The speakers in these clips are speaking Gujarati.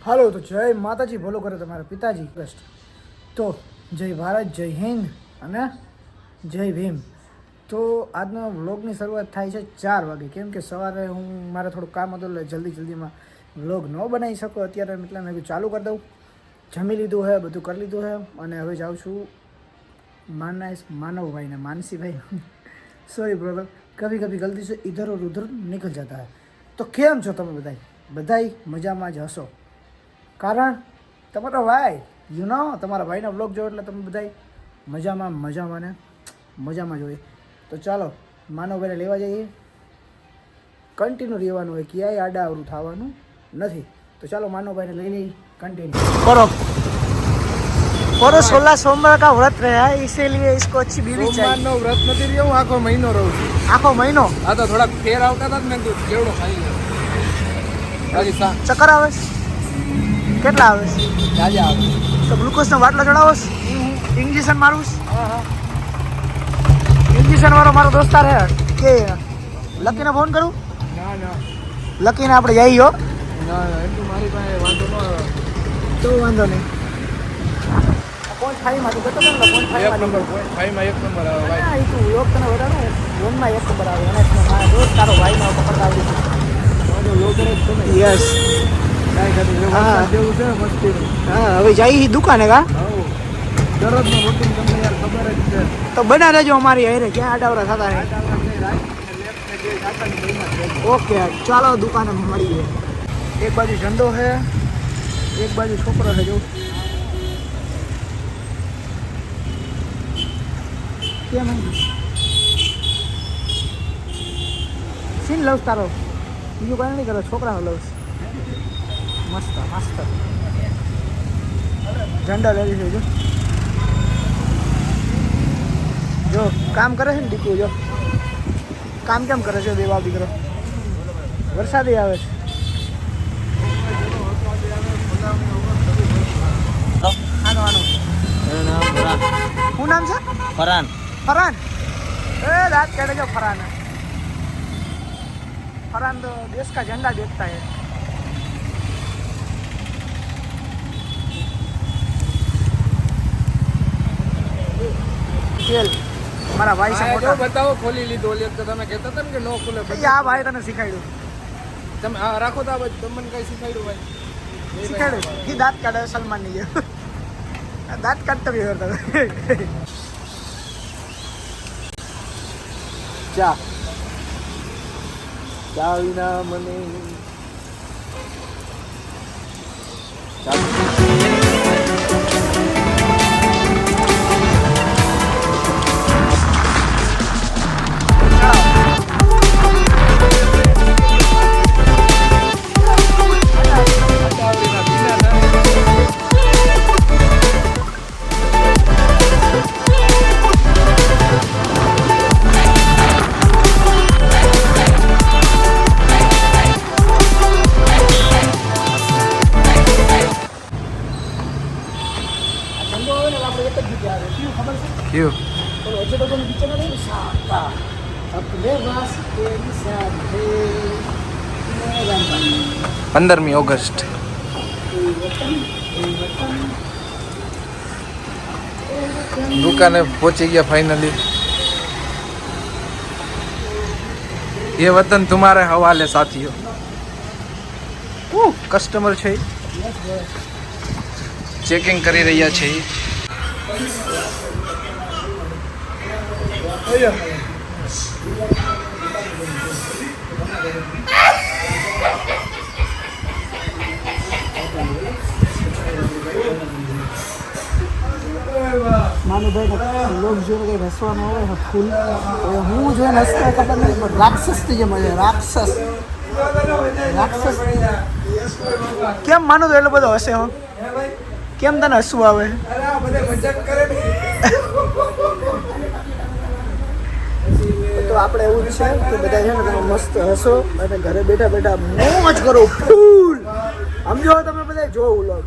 હાલો તો જય માતાજી, ભલો કરે તમારા પિતાજી બેસ્ટ. તો જય ભારત, જય હિન્દ અને જય ભીમ. તો આજનો વ્લોગની શરૂઆત થાય છે 4 વાગે, કેમ કે સવારે હું મારે થોડું કામ હતું એટલે જલ્દીમાં વ્લોગ ન બનાવી શકું અત્યારે, એટલે મેં ચાલુ કરી દઉં. જમી લીધું હે, બધું કરી લીધું હે અને હવે જાઉં છું માનવભાઈને માનસીભાઈ સોરી બ્રધર, કભી કભી ગલતી સે ઇધર ઓર ઉધર નિકલ જાતા હૈ. તો કેમ છો તમે બધાય મજામાં જ હશો, કારણ તમારો ભાઈ તમારા ભાઈના વ્લોગ જોયો એટલે તમે બધાય મજામાં જોઈએ. તો ચાલો માનવભાઈને લેવા જઈએ. કન્ટિન્યુ રહેવાનું હોય, ક્યાંય આડાઅવળું થવાનું નથી. તો ચાલો માનવભાઈને લઈ લઈ કન્ટિન્યુ करो 16 सोमवार का व्रत रहा है, इसीलिए इसको अच्छी बीवी चाहिए. सोमवार नो व्रत નથી રહ્યો, આખો મહિનો રહું છું. આખો મહિનો આ તો થોડા ફેર આવતા હતા મેં કીધું કેવડો ખાઈ લે. ચક્કર આવે કેટલા આવે જાજે આવે તો ગ્લુકોઝ નો બાટલો ચડાવો. ઇન્જેક્શન મારું. ઇન્જેક્શન વાળો મારો દોસ્તાર હે કે લકીને ફોન કરું. ના લકીને આપણે જઈએ હો. ના એટલું મારી પાસે વાંધો ન આવે તો વાંધો નહીં. પોઈન્ટ 5 માં તો બતો ને પોઈન્ટ 5 એક નંબર પોઈન્ટ 5 માં 1 નંબર આવે ભાઈ. હા, તું લોક તને વધારે 1 માં 1 નંબર આવે. અને મારા દોસ્ત તારો ભાઈ માં પકડતા આવી છે. તો લોગર જ છે ને. યસ. કાઈ કરી હા જેવું છે મસ્તી. હા, હવે જઈ દુકાને કા. આવો દરરોજનો રૂટીન તમને યાર ખબર જ છે. તો બના લેજો અમારી હારે, ક્યાં આડાવરા થતા રહે. ઓકે ચાલો દુકાને મળીએ. એક બાજુ ઝંડો છે, એક બાજુ છોકરો છે. જો કેમ સીન લઉં તારો, બીજું કાંઈ નહીં કરો, છોકરાનો લઉં. મસ્ત ઝંડા લઈ લીધો. જો કામ કરે છે ને દીકુ, જો કામ કેમ કરે છે બે બાપ દીકરો. વરસાદી આવે છે. આનો શું નામ છે? ફરાન. ए रात कह जो फरहान तो देश का झंडा देखता है. खेल મારા ભાઈ છે મોટા. બતાવો ખોલી લીધો. ઓલી તો તમે કહેતા હતા ને કે નો ખોલે. આ ભાઈ તને શીખાડ્યું. તમે આ રાખો તો આ બાજુ તમને કઈ શીખાડ્યું ભાઈ? શીખાડ્યું. એ દાંત કાઢે સલમાન ની જેમ. દાંત કાઢતો બી કરતો. ચા વિના મને ક્યું અજય તો પિક્ચર નથી સાતા અપને વાસ કે સાથે 15મી ઓગસ્ટ દુકાને પહોંચી ગયા ફાઇનલી. ये वतन तुम्हारे हवाले साथियों. કસ્ટમર છે, ચેકિંગ કરી રહ્યા છે. માનુભાઈ લોક જોઈને કંઈ હસવાનું આવે ફૂલ. હું જોઈને હસતા ખબર નહીં, પણ રાક્ષસથી જે મજા. રાક્ષસ કેમ માનું તો એટલો બધો હશે? હું કેમ તને હસવું આવે? તો આપણે એવું જ છે કે બધા છે ને તમે મસ્ત હસો અને ઘરે બેઠા મોજ કરો ફૂલ. સમજો તમે બધા જો વ્લોગ.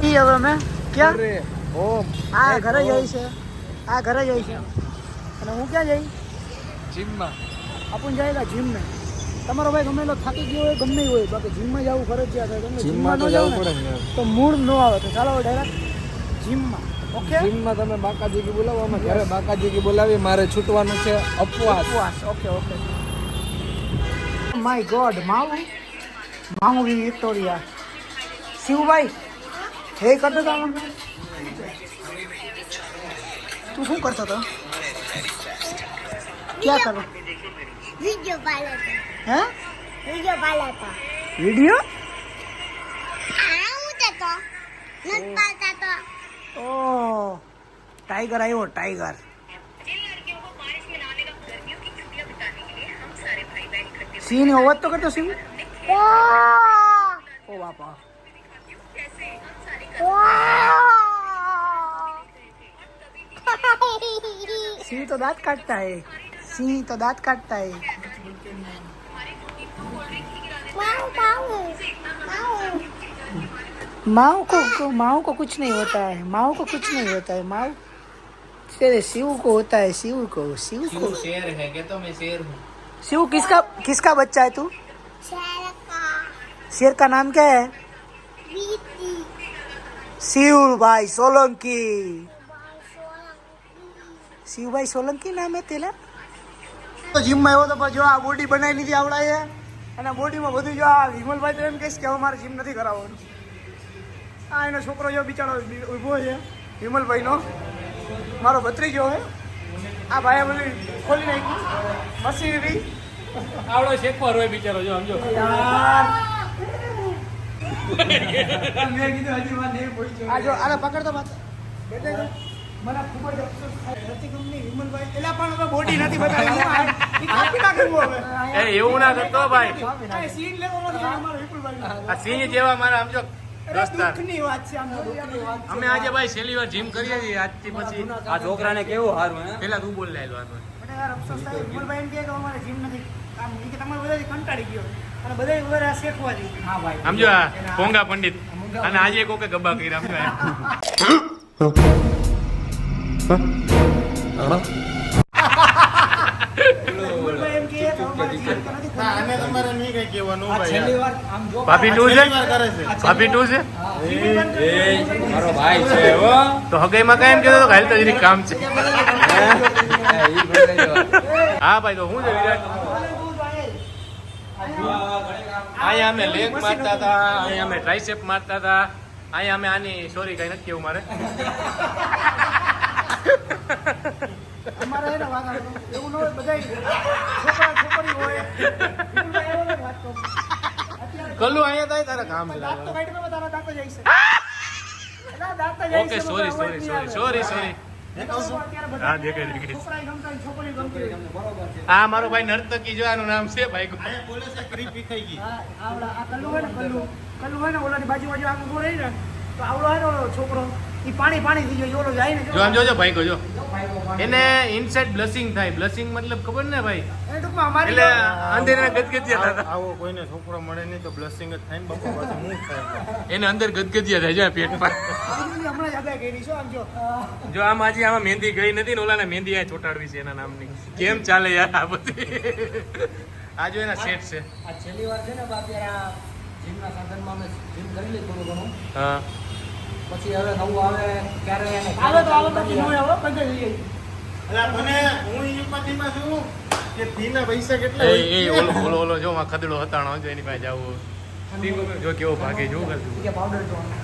ઈ હવે અમે ક્યાં આ ઘરે જાય છે, અને હું ક્યાં જઈ? જીમમાં. अपन जाएगा जिम में. તમારો ભાઈ ગમે એટલો થાકી ગયો હોય ગમે ઈ હોય બાકી જીમમાં જવું ફરજિયાત છે તમે જીમમાં તો ન જાઓ જવું ને, પડે ને તો મૂડ ન આવે તો ચાલો ડાયરેક્ટ જીમમાં. ઓકે જીમમાં તમે બાકાજી કી બોલાવો અમે ઘરે બાકાજી કી બોલાવી મારે છૂટવાનું છે અપવાસ ઉપવાસ. Okay okay. માય ગોડ માવું માવું વિક્ટોરિયા શિવભાઈ હે કરતો હતો આમાં? તું શું કરતો હતો? ક્યાં કરો? वीडियो डाला था હે वीडियो डाला था વિડીયો? आऊँ तो नट पाता तो ઓ ટાઈગર આવ્યો ટાઈગર. સિંહ અવાજ તો કરતો સિંહ. ઓ બાપા સિંહ તો દાંત કાટતા હે. સિંહ તો दांत काटता है. माओ को कुछ नहीं होता है. माओ को कुछ नहीं होता है. माओ तेरे शिव को होता है. शिव को शेर है क्या? तो मैं शेर हूँ. शिव किसका बच्चा है तू? शेर का नाम क्या है? शिव भाई सोलंकी. शिव भाई सोलंकी नाम है तेरा? તો જીમમાં આવ્યો તો પણ જો આ બોડી બનાવી લીધી આવડાએ અને બોડીમાં બધું જો આ વિમલભાઈ તો એમ કહીશ કે હવે મારે જીમ નથી કરાવવાનું. આ એનો છોકરો જો બિચારો ઊભો છે વિમલભાઈનો મારો ભત્રીજો હે. આ ભાઈએ બધું ખોલી નાખ્યું મશીનરી. આવડો શેકવાર હોય બિચારો જો સમજો. આ જો આને પકડતો પાછો બેઠે છે. મને ખૂબ જ અફસોસ થાય નથી કંપની વિમલભાઈ એલા પણ હવે બોડી નથી બતાવી. ઈ કાપી નાખ્યું હવે. એ એવું ના કરતો ભાઈ. આ સીન લેવો નથી અમારો વિપુલભાઈ. આ સિંહ જેવા મારા સમજો દોસ્તાર. દુઃખની વાત છે આમ દુઃખની વાત છે. અમે આજે ભાઈ છેલ્લી વાર જીમ કરીએ છીએ આજથી પછી. આ છોકરાને કેવું સારું હે પેલા તું બોલ લે હાલ વાત. મને યાર અફસોસ થાય વિમલભાઈ એમ કહે કે અમારે જીમ નથી આમ ઈ કે તમારે બધાથી કંટાળી ગયો અને બધાય વગર આ શીખવા જોઈએ. હા ભાઈ સમજો આ પોંગા પંડિત અને આજે કોકે ગબ્બા કરી સમજો આ. વિમલભાઈ એમ કહે કે અમારે જીમ તો નથી ના આને તમારે નહીં કઈ કહેવાનું ભાઈ ભાભી ટુ છે? કરે છે ભાભી ટુ છે? મારો ભાઈ છે હો તો હગાઈમાં કાંઈ એમ કહેતો હતો કે હાલ તો જરીક કામ છે. હા ભાઈ તો હું છે વિરાટ. અહીંયા અમે લેગ મારતા હતા, અહીંયા અમે ટ્રાઇસેપ મારતા હતા, અહીંયા અમે આની સોરી કઈ નથી કેવું મારે. અમારે એને વાત આવે. એવું ન હોય બધાય છોકરા છોકરી હોય. વિમલભાઈ એવો નથી વાત કહું. અત્યારે કલ્લુ અહીંયા થાય તારા કામ છે. દાંત તો કાઢીને તારા દાંત જ આવશે. એલા દાંત જ આવશે. Okay sorry sorry sorry sorry sorry. હા દેખાય દેખાય. છોકરાએ ગમતા હોય, છોકરીએ ગમતી હોય. આ મારો ભાઈ નર્તકી જો આનું નામ છે ભાઈ. બોલે છે ક્રીપી થઈ ગઈ હા, આવડા આ કલ્લુ હોય ને કલ્લુ હોય ને ઓલાની બાજુમાં જો આમ ઊભો રહી ને તો આવડો હોય ને ઓલો છોકરો ઈ પાણી પાણી થઈ જાય ઓલો જાય ને જો આમ જોજો ભાઈ જો એને ઇનસાઇડ બ્લશિંગ થાય. બ્લશિંગ મતલબ ખબર ને ભાઈ એ ટૂંકમાં અમારી એટલે અંદર ગદગદિયા થતા. આવો કોઈને છોકરો મળે નહીં તો બ્લેસિંગ જ થાય ને બાપા પાછું હું થાય એને અંદર ગદગદિયા થાય છે પેટમાં. હમણાં જ આગાહી કરી છો આમ જો જો આમ આજે આમાં મહેંદી ગઈ નથી ને ઓલાને મહેંદી આ ચોટાડવી છે એના નામની. કેમ ચાલે યાર આ બધી. આ જો એના સેટ છે. આ છેલ્લી વાર છે ને અત્યારે આ જીમના સાધનમાં અમે જીમ કરી લીધું થોડું ઘણું હા પછી હવે નવું આવે ક્યારે એને આવે તો પછી હોય હવે બંધ થઈ જાય. એટલે મને હું ઈ ઉપાધિમાં છું કે ફીના પૈસા કેટલા એ હોય એ ઓલો ઓલો ઓલો જો માં ખદડો હતાણો જો એની પાસે જાવું જો કેવો ભાગે જો કરતું કે પાવડર જોવાનું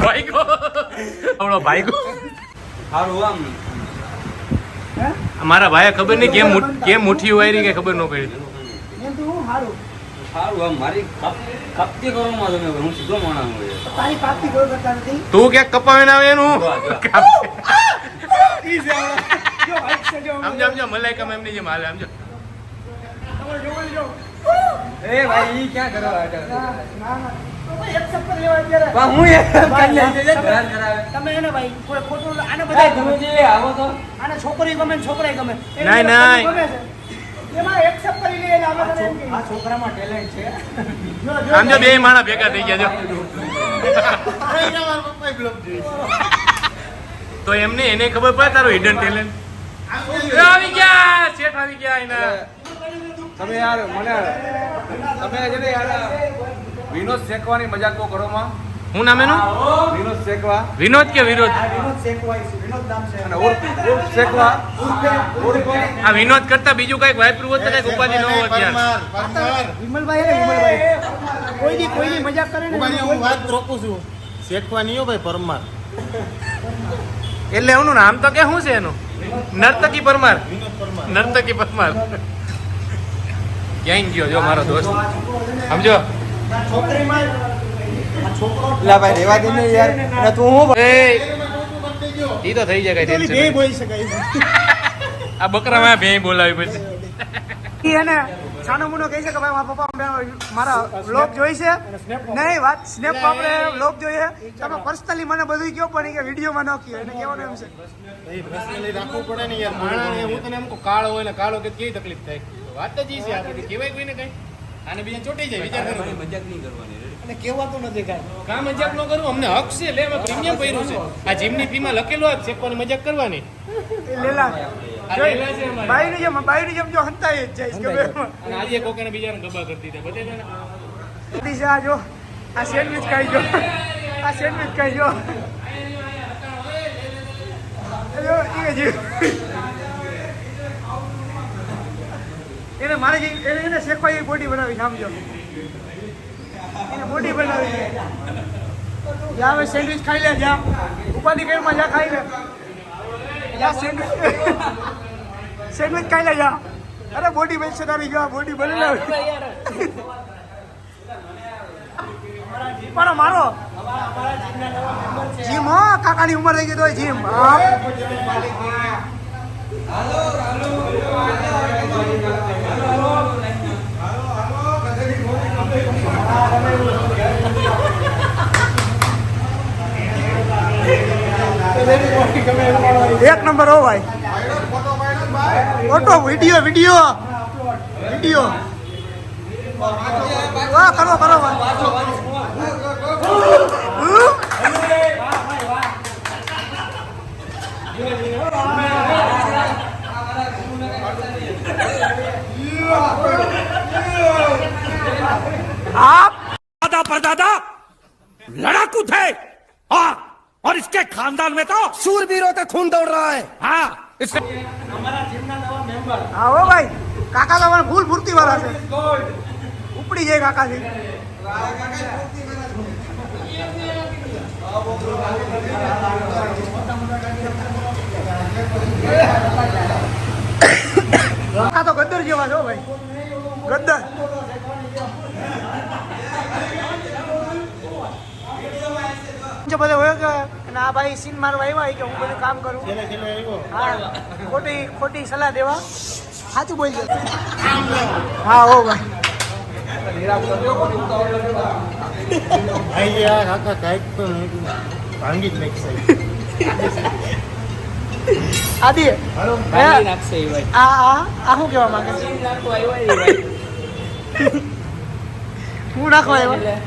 ભાઈકો આવડો ભાઈકો સારું આમ હે મારા ભાઈએ ખબર નહીં કેમ મુઠ્ઠી વાયરી કે ખબર ન પડી. એમ તો હું સારું સારું આમ મારી કપતી કરવામાં તમે હું સીધો માણસ હોય તારી પાકતી કોઈ કરતા નથી. તું ક્યાંક કપાવીને આવે એનું ઈ છે આવડા. જો ભાઈ છે જો સમજો સમજો મલાઈકા એમની જેમ હાલે સમજો. તમારે જોવાનું જો એ ભાઈ ઈ ક્યાં કરવા ના ના તો ભાઈ એક ચક્કર લેવા અત્યારે હું એક ભાઈ, ધ્યાન કરાવે તમે એને ભાઈ કોઈ ખોટું આને એ બધા તમે જે આવો તો આને છોકરી ગમે ને છોકરાએ ગમે એને નાય, ગમે નાય. છે. એમાં એક ચક્કર લઈ આવે તને એમ કે આ છોકરામાં ટેલેન્ટ છે જો આમ જો બે માણા ભેગા થઈ ગયા જો. પપ્પા બ્લોક જોઈ તો એમને એને ખબર પડે તારું હિડન ટેલેન્ટ. આવી ગયા શેઠ, આવી ગયા એના. તમે યાર મને તમે છે ને યાર વિનોદ શેકવાની મજાક બહુ કરો માં. હું નામ એનું? વિનોદ શેકવા વિનોદ કે વિરોધ? અને ઉર્ફ શેકવા આ વિનોદ કરતા બીજું કઈક વાપરું હોત તો કઈક ઉપાધિ ન હોત યાર. વિમલભાઈ હે વિમલભાઈ, કોઈની મજાક કરે ને હું વાત રોકું છું. શેખવાની હો ભાઈ પરમાર. એટલે એનું નામ તો કે શું છે એનું? નર્તકી પરમાર. નર્તકી પરમાર. ક્યાંય ગયો જો મારો દોસ્ત, સમજો. લા ભાઈ રેવા દે ને યાર. અને તું હું એ ઈ તો થઈ જાય કઈ ટેન્શન બોલી શકાય આ બકરામાં ભેં બોલાવી પછી. એને સાનો મુનો કહે છે કે ભાઈ મારા પપ્પા મારા વ્લોગ જોઈ છે. નહીં વાત સ્નેપ આપણે વ્લોગ જોઈએ. તમે પર્સનલી મને બધું કહો પણ કે વિડીયોમાં ન કહો. એને કહેવાનું એમ છે પર્સનલી રાખવું પડે ને યાર. માણસને હું તને એમ કહું કાળો હોય ને કાળો કે કેવી તકલીફ થાય. વાત જ ઈ છે આપણે કહેવાય કોઈને કઈ. આને બીજા ચોટી જાય વિચાર કરો. મજાક નહીં કરવાની. અને કહેવાતું નથી કાંઈ. કા મજાક ન કરું, અમને હક છે. લે અમે પ્રીમિયમ ભર્યું છે. આ જીમની ફીમાં લખેલો જ શેકવાની મજાક કરવાની. લેલા આ લેલા છે અમારે. બાઈની જેમ જો હંતાઈ જ જાય કે બે અને આજે કોકને બીજાને ગબા કરતી હતી બધે છે ને. આ જો આ સેન્ડવિચ ખાઈ જો, આ સેન્ડવિચ ખાઈ જો. એને મારે એને શેકવા એ બોડી બનાવી સમજો. એને બોડી બનાવી છે. જા હવે સેન્ડવિચ ખાઈ લે, જા ઉપાધિ કઈ માં જા ખાઈ લે. જા સેન્ડવિચ ખાઈ લે જા. અરે બોડી બનશે તારી, જો બોડી બની લાવી. મારો મારો જીમ હો, કાકાની ઉંમર થઈ ગઈ તો જીમ. એક નંબર હો ભાઈ. ફોટો વિડીયો વિડીયો વિડીયો વાહ કરો કરો आप दादा परदादा लड़ाकू थे और इसके खानदान में तो शूरवीरों का खून दौड़ रहा है. हाँ इससे હા હો ભાઈ, કાકા તો ફૂલ ફૂર્તિ વાળા છે. ઉપડી જાય કાકાથી. કાકા તો ગદ્દર જેવા છો ભાઈ, ગદ્દર. જો બધે હોય કે ના ભાઈ સીન મારવા આવ્યા કે હું બધું કામ કરું. હા ખોટી સલાહ દેવા. સાચું બોલ છે. હા હો ભાઈ. ભાઈ યાર કાકા કાંઈક તો ભાંગી જ નાખશે. આદિ આ શું કહેવા માંગે છે? હું નાખવા આવ્યા?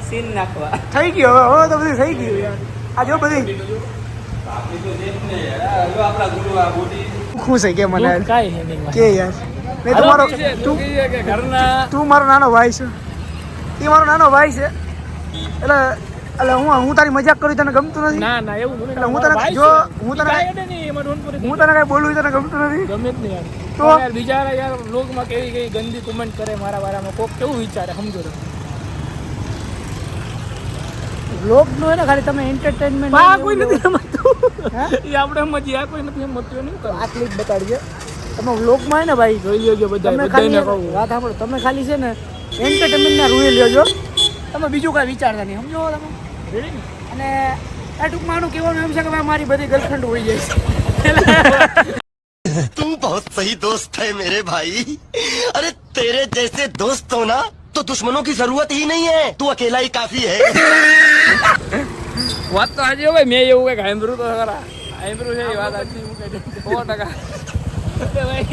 સીન નાખવા થઈ ગયો હવે તો બધું થઈ ગયું યાર. આ જો બધી ખુશ છે કે મને કે યાર મેં તમારો તું મારો નાનો ભાઈ છે, એ મારો નાનો ભાઈ છે. એટલે હું તારી મજાક કરું તને ગમતું નથી? ના ના એવું એટલે હું તને જો હું તને કઈ બોલું તને ગમતું નથી? ગમે જ નહીં યાર. તો યાર બિચારા યાર લોગમાં કેવી કેવી ગંદી કમેન્ટ કરે મારા વારામાં. કોક કેવું વિચારે સમજો તમે. વ્લોગ નો ને ખાલી તમે એન્ટરટેનમેન્ટ કોઈ નથી સમજતું. એ આપણે સમજીએ, આ કોઈ નથી સમજતું. નહીં કરો આ ક્લિપ બતાડજે તમે વ્લોગમાં ને ભાઈ. જોઈ લેજો બધા તમે બધાને ખાલી કહું. વાત સાંભળો, તમે ખાલી છે ને એન્ટરટેનમેન્ટના રૂએ લેજો. તમે બીજું કાંઈ વિચારતા નહીં સમજો તમે. અને આ ટૂંકમાં આનું કહેવાનું એમ છે કે ભાઈ મારી બધી ગર્લફ્રેન્ડ હોઈ જાય છે. तू बहुत सही दोस्त है मेरे भाई. अरे तेरे जैसे दोस्त हो ना तो दुश्मनों की जरूरत ही नहीं है. तू अकेला ही काफी है. વાત તો આજે ભાઈ મેં એવું કંઈક સાંભળ્યું તો ખરા. સાંભળ્યું છે એ વાત સાચી. હું કહી 100%.